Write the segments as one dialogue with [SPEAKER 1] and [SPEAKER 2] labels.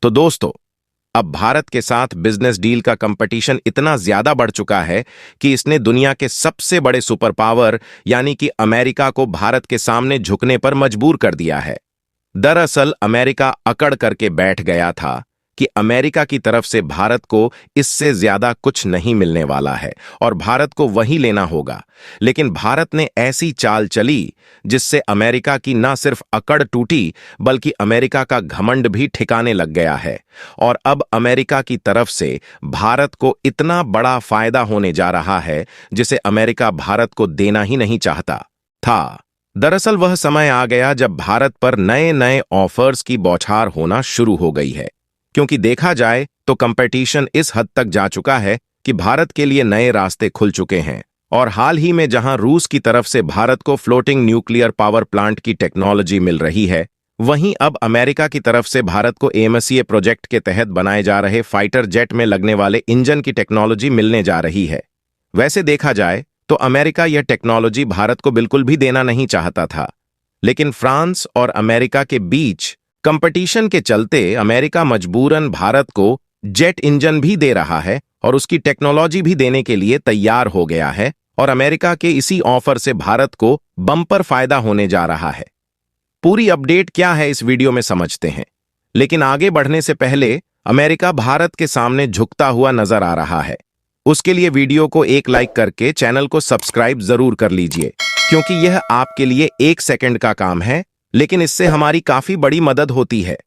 [SPEAKER 1] तो दोस्तों, अब भारत के साथ बिजनेस डील का कंपटीशन इतना ज्यादा बढ़ चुका है कि इसने दुनिया के सबसे बड़े सुपर पावर यानी कि अमेरिका को भारत के सामने झुकने पर मजबूर कर दिया है। दरअसल अमेरिका अकड़ करके बैठ गया था कि अमेरिका की तरफ से भारत को इससे ज्यादा कुछ नहीं मिलने वाला है और भारत को वही लेना होगा। लेकिन भारत ने ऐसी चाल चली जिससे अमेरिका की न सिर्फ अकड़ टूटी बल्कि अमेरिका का घमंड भी ठिकाने लग गया है। और अब अमेरिका की तरफ से भारत को इतना बड़ा फायदा होने जा रहा है जिसे अमेरिका भारत को देना ही नहीं चाहता था। दरअसल वह समय आ गया जब भारत पर नए नए ऑफर्स की बौछार होना शुरू हो गई है, क्योंकि देखा जाए तो कंपटीशन इस हद तक जा चुका है कि भारत के लिए नए रास्ते खुल चुके हैं। और हाल ही में जहां रूस की तरफ से भारत को फ्लोटिंग न्यूक्लियर पावर प्लांट की टेक्नोलॉजी मिल रही है, वहीं अब अमेरिका की तरफ से भारत को एमसीए प्रोजेक्ट के तहत बनाए जा रहे फाइटर जेट में लगने वाले इंजन की टेक्नोलॉजी मिलने जा रही है। वैसे देखा जाए तो अमेरिका यह टेक्नोलॉजी भारत को बिल्कुल भी देना नहीं चाहता था, लेकिन फ्रांस और अमेरिका के बीच कंपटीशन के चलते अमेरिका मजबूरन भारत को जेट इंजन भी दे रहा है और उसकी टेक्नोलॉजी भी देने के लिए तैयार हो गया है। और अमेरिका के इसी ऑफर से भारत को बम्पर फायदा होने जा रहा है। पूरी अपडेट क्या है इस वीडियो में समझते हैं, लेकिन आगे बढ़ने से पहले अमेरिका भारत के सामने झुकता हुआ नजर आ रहा है। उसके लिए वीडियो को एक लाइक करके चैनल को सब्सक्राइब जरूर कर लीजिए, क्योंकि यह आपके लिए 1 सेकंड का काम है, लेकिन इससे हमारी काफी बड़ी मदद होती है।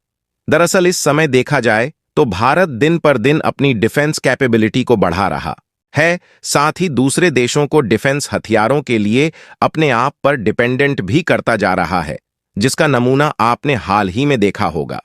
[SPEAKER 1] दरअसल इस समय देखा जाए तो भारत दिन पर दिन अपनी डिफेंस कैपेबिलिटी को बढ़ा रहा है, साथ ही दूसरे देशों को डिफेंस हथियारों के लिए अपने आप पर डिपेंडेंट भी करता जा रहा है, जिसका नमूना आपने हाल ही में देखा होगा,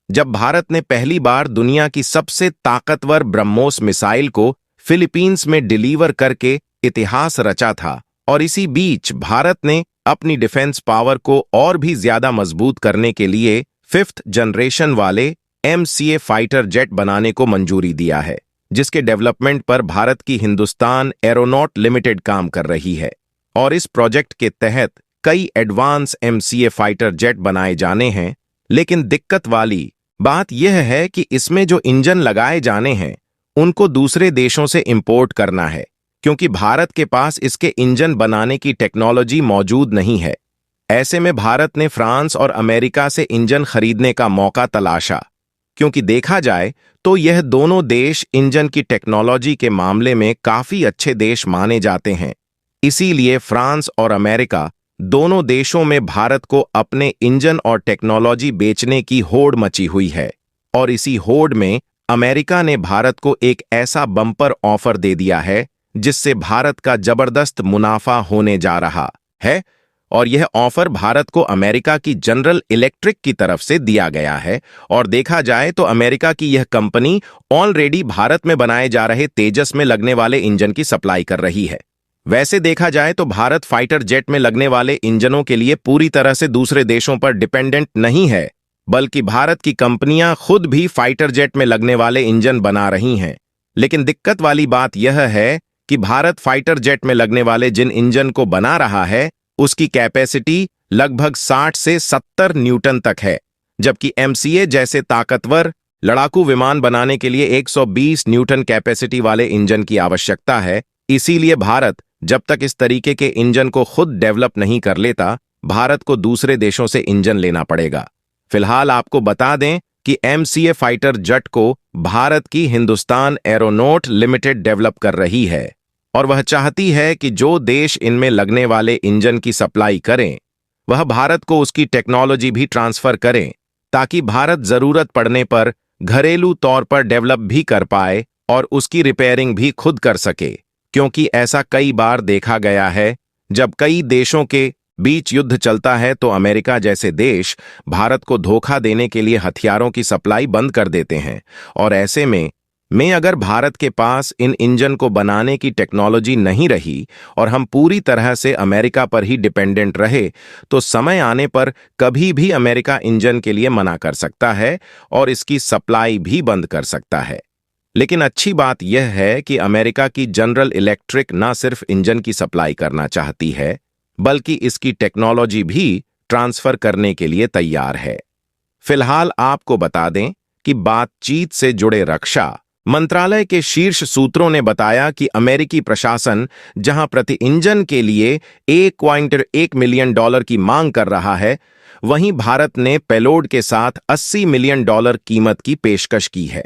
[SPEAKER 1] जब भारत ने पहली बार दुनिया की सबसे ताकतवर ब्रह्मोस मिसाइल को फिलीपींस में डिलीवर करके इतिहास रचा था। और इसी बीच भारत ने अपनी डिफेंस पावर को और भी ज्यादा मजबूत करने के लिए 5th जनरेशन वाले एमसीए फाइटर जेट बनाने को मंजूरी दिया है, जिसके डेवलपमेंट पर भारत की हिंदुस्तान एरोनॉट लिमिटेड काम कर रही है। और इस प्रोजेक्ट के तहत कई एडवांस एमसीए फाइटर जेट बनाए जाने हैं। लेकिन दिक्कत वाली बात यह है कि इसमें जो इंजन लगाए जाने हैं उनको दूसरे देशों से इंपोर्ट करना है, क्योंकि भारत के पास इसके इंजन बनाने की टेक्नोलॉजी मौजूद नहीं है। ऐसे में भारत ने फ्रांस और अमेरिका से इंजन खरीदने का मौका तलाशा, क्योंकि देखा जाए तो यह दोनों देश इंजन की टेक्नोलॉजी के मामले में काफी अच्छे देश माने जाते हैं। इसीलिए फ्रांस और अमेरिका दोनों देशों में भारत को अपने इंजन और टेक्नोलॉजी बेचने की होड़ मची हुई है। और इसी होड़ में अमेरिका ने भारत को एक ऐसा बम्पर ऑफर दे दिया है जिससे भारत का जबरदस्त मुनाफा होने जा रहा है। और यह ऑफर भारत को अमेरिका की जनरल इलेक्ट्रिक की तरफ से दिया गया है। और देखा जाए तो अमेरिका की यह कंपनी ऑलरेडी भारत में बनाए जा रहे तेजस में लगने वाले इंजन की सप्लाई कर रही है। वैसे देखा जाए तो भारत फाइटर जेट में लगने वाले इंजनों के लिए पूरी तरह से दूसरे देशों पर डिपेंडेंट नहीं है, बल्कि भारत की कंपनियां खुद भी फाइटर जेट में लगने वाले इंजन बना रही हैं। लेकिन दिक्कत वाली बात यह है कि भारत फाइटर जेट में लगने वाले जिन इंजन को बना रहा है उसकी कैपेसिटी लगभग 60 से 70 न्यूटन तक है, जबकि एमसीए जैसे ताकतवर लड़ाकू विमान बनाने के लिए 120 न्यूटन कैपेसिटी वाले इंजन की आवश्यकता है। इसीलिए भारत जब तक इस तरीके के इंजन को खुद डेवलप नहीं कर लेता, भारत को दूसरे देशों से इंजन लेना पड़ेगा। फिलहाल आपको बता दें कि एमसीए फाइटर जेट को भारत की हिंदुस्तान एरोनॉट लिमिटेड डेवलप कर रही है और वह चाहती है कि जो देश इनमें लगने वाले इंजन की सप्लाई करें वह भारत को उसकी टेक्नोलॉजी भी ट्रांसफर करें, ताकि भारत जरूरत पड़ने पर घरेलू तौर पर डेवलप भी कर पाए और उसकी रिपेयरिंग भी खुद कर सके। क्योंकि ऐसा कई बार देखा गया है, जब कई देशों के बीच युद्ध चलता है तो अमेरिका जैसे देश भारत को धोखा देने के लिए हथियारों की सप्लाई बंद कर देते हैं। और ऐसे में अगर भारत के पास इन इंजन को बनाने की टेक्नोलॉजी नहीं रही और हम पूरी तरह से अमेरिका पर ही डिपेंडेंट रहे, तो समय आने पर कभी भी अमेरिका इंजन के लिए मना कर सकता है और इसकी सप्लाई भी बंद कर सकता है। लेकिन अच्छी बात यह है कि अमेरिका की जनरल इलेक्ट्रिक न सिर्फ इंजन की सप्लाई करना चाहती है, बल्कि इसकी टेक्नोलॉजी भी ट्रांसफर करने के लिए तैयार है। फिलहाल आपको बता दें कि बातचीत से जुड़े रक्षा मंत्रालय के शीर्ष सूत्रों ने बताया कि अमेरिकी प्रशासन जहां प्रति इंजन के लिए $1.1 मिलियन की मांग कर रहा है, वहीं भारत ने पेलोड के साथ $80 मिलियन कीमत की पेशकश की है।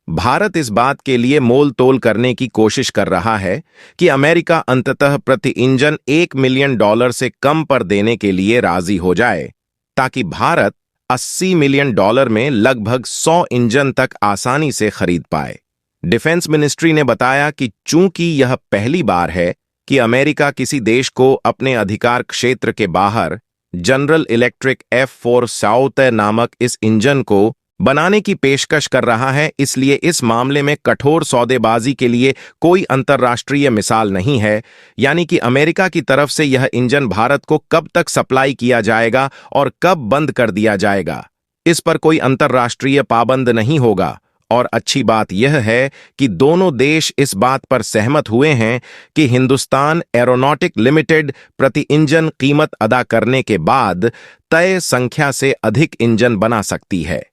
[SPEAKER 1] भारत इस बात के लिए मोल तोल करने की कोशिश कर रहा है कि अमेरिका अंततः प्रति इंजन $1 मिलियन से कम पर देने के लिए राजी हो जाए, ताकि भारत $80 मिलियन में लगभग 100 इंजन तक आसानी से खरीद पाए। डिफेंस मिनिस्ट्री ने बताया कि चूंकि यह पहली बार है कि अमेरिका किसी देश को अपने अधिकार क्षेत्र के बाहर जनरल इलेक्ट्रिक F4 साउथ नामक इस इंजन को बनाने की पेशकश कर रहा है, इसलिए इस मामले में कठोर सौदेबाजी के लिए कोई अंतर्राष्ट्रीय मिसाल नहीं है। यानी कि अमेरिका की तरफ से यह इंजन भारत को कब तक सप्लाई किया जाएगा और कब बंद कर दिया जाएगा, इस पर कोई अंतर्राष्ट्रीय पाबंद नहीं होगा। और अच्छी बात यह है कि दोनों देश इस बात पर सहमत हुए हैं कि हिंदुस्तान एरोनॉटिक लिमिटेड प्रति इंजन कीमत अदा करने के बाद तय संख्या से अधिक इंजन बना सकती है।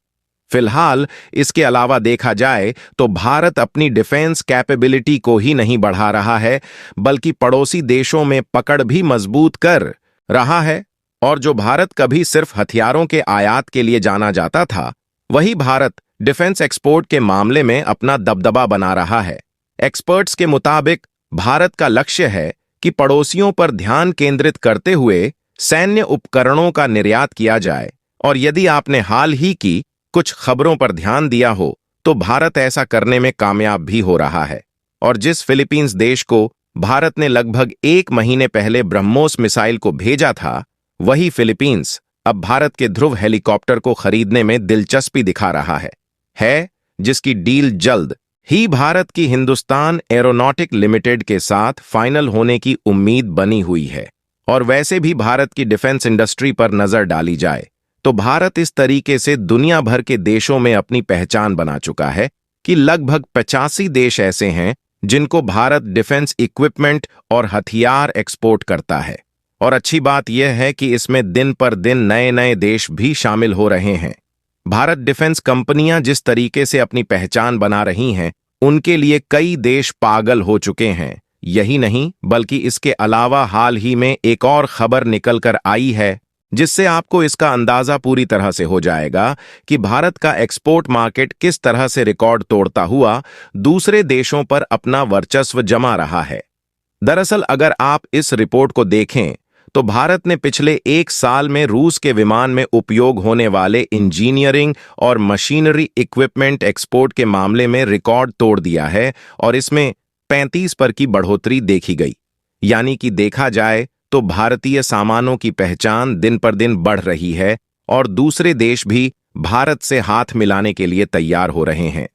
[SPEAKER 1] फिलहाल इसके अलावा देखा जाए तो भारत अपनी डिफेंस कैपेबिलिटी को ही नहीं बढ़ा रहा है, बल्कि पड़ोसी देशों में पकड़ भी मजबूत कर रहा है। और जो भारत कभी सिर्फ हथियारों के आयात के लिए जाना जाता था, वही भारत डिफेंस एक्सपोर्ट के मामले में अपना दबदबा बना रहा है। एक्सपर्ट्स के मुताबिक भारत का लक्ष्य है कि पड़ोसियों पर ध्यान केंद्रित करते हुए सैन्य उपकरणों का निर्यात किया जाए। और यदि आपने हाल ही की कुछ खबरों पर ध्यान दिया हो, तो भारत ऐसा करने में कामयाब भी हो रहा है। और जिस फिलीपींस देश को भारत ने लगभग 1 महीने पहले ब्रह्मोस मिसाइल को भेजा था, वही फिलीपींस अब भारत के ध्रुव हेलीकॉप्टर को खरीदने में दिलचस्पी दिखा रहा है, जिसकी डील जल्द ही भारत की हिंदुस्तान एरोनॉटिक लिमिटेड के साथ फाइनल होने की उम्मीद बनी हुई है। और वैसे भी भारत की डिफेंस इंडस्ट्री पर नजर डाली जाए तो भारत इस तरीके से दुनिया भर के देशों में अपनी पहचान बना चुका है कि लगभग 85 देश ऐसे हैं जिनको भारत डिफेंस इक्विपमेंट और हथियार एक्सपोर्ट करता है। और अच्छी बात यह है कि इसमें दिन पर दिन नए नए देश भी शामिल हो रहे हैं। भारत डिफेंस कंपनियां जिस तरीके से अपनी पहचान बना रही हैं, उनके लिए कई देश पागल हो चुके हैं। यही नहीं, बल्कि इसके अलावा हाल ही में एक और खबर निकल कर आई है, जिससे आपको इसका अंदाजा पूरी तरह से हो जाएगा कि भारत का एक्सपोर्ट मार्केट किस तरह से रिकॉर्ड तोड़ता हुआ दूसरे देशों पर अपना वर्चस्व जमा रहा है। दरअसल अगर आप इस रिपोर्ट को देखें तो भारत ने पिछले 1 साल में रूस के विमान में उपयोग होने वाले इंजीनियरिंग और मशीनरी इक्विपमेंट एक्सपोर्ट के मामले में रिकॉर्ड तोड़ दिया है और इसमें 35 पर की बढ़ोतरी देखी गई। यानी कि देखा जाए तो भारतीय सामानों की पहचान दिन पर दिन बढ़ रही है और दूसरे देश भी भारत से हाथ मिलाने के लिए तैयार हो रहे हैं।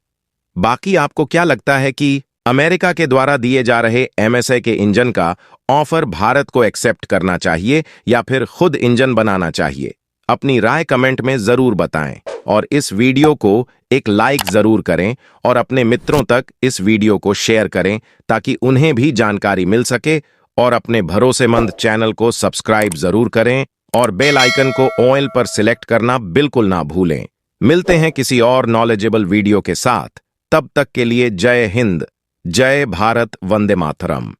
[SPEAKER 1] बाकी आपको क्या लगता है कि अमेरिका के द्वारा दिए जा रहे MSI के इंजन का ऑफर भारत को एक्सेप्ट करना चाहिए या फिर खुद इंजन बनाना चाहिए? अपनी राय कमेंट में जरूर बताएं और इस वीडियो को एक लाइक जरूर करें और अपने मित्रों तक इस वीडियो को शेयर करें ताकि उन्हें भी जानकारी मिल सके। और अपने भरोसेमंद चैनल को सब्सक्राइब जरूर करें और बेल आइकन को ऑल पर सिलेक्ट करना बिल्कुल ना भूलें। मिलते हैं किसी और नॉलेजेबल वीडियो के साथ। तब तक के लिए जय हिंद, जय भारत, वंदे मातरम।